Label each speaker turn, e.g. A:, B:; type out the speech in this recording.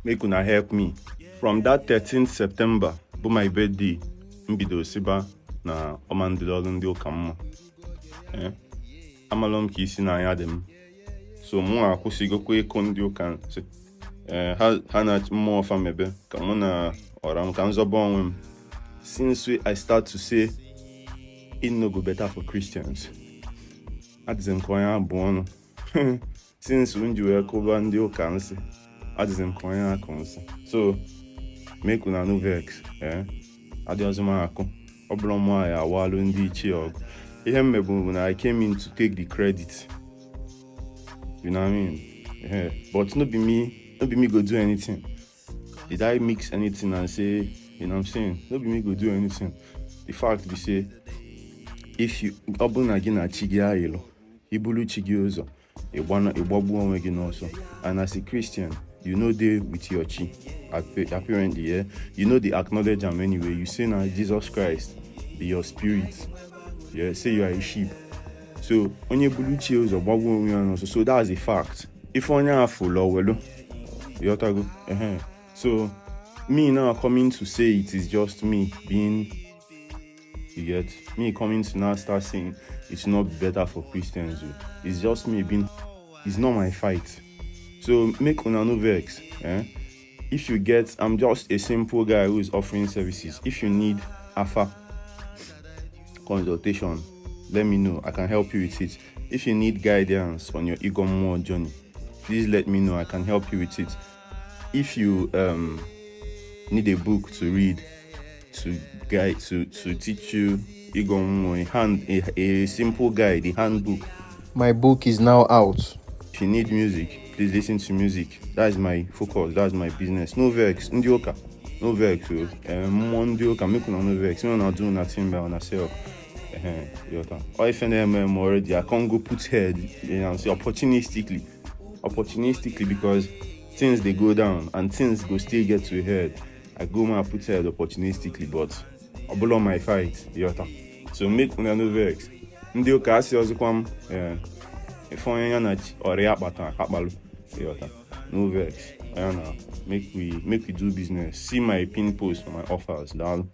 A: make una help me. From that 13th September, bụ my birthday, mbido siba na ọmandilolu ndị ụka mma. Amalom ka isi na anya dị m. So mụ akwụsịgokwa ịkụ ndị ụka ha na mmụọ ọfa mebe ka mụ na ọra m ka nzọba onwe m. Since I start to say it no go better for Christians, adịzị m ka onye abụ ọnụ. Since when you were kụba ndị ụka nsị, adịzị m ka onye akụ nsị. So make una no vex. Adịọzị m akụ. Ọ bụrụ mụ anyị awalụ ndị ichie ọgụ. Ihe m mebu na I came in to take the credit. You know what I mean? But no be me go do anything. Did I mix anything and say, you know what I'm saying? No be me go do anything. The fact be say, if you ọbụna gị na chi gị ayịlụ, ibulu chi gị ụzọ, ịgbagbu onwe gị n'ọsọ. And as a Christian, you know they with your chi. Apparently, yeah. You know they acknowledge them anyway. You say now Jesus Christ be your spirit. Yeah, say you are a sheep. So onye bulu chi ụzọ gbagbu onwe ya n'ọsọ. So that's a fact. If onye afọ lọwelu, yotago. So me now coming to say it is just me being, you get me coming to now start saying it's not better for Christians. It's just me being, it's not my fight. So make una no vex. If you get, I'm just a simple guy who is offering services. If you need alpha consultation, let me know. I can help you with it. If you need guidance on your Igoo Mmuo journey, please let me know. I can help you with it. If you need a book to read to guide to teach you Igoo Mmuo, a simple guide, a handbook.
B: My book is now out.
A: If you need music, please listen to music. That's my focus. That's my business. No vex. Ndioka. No vex. Ndioka. Make no vex. No, not do nothing by myself. Or if I'm already, I can't go put head. You know, say opportunistically, because things they go down and things go still get to head. I go my put head opportunistically, but I blow my fight. So make no vex. Ndioka asi ozukwam. If onye na ori akpata akpalu. No vex. Make we do business. See my pin post for my offers, dal.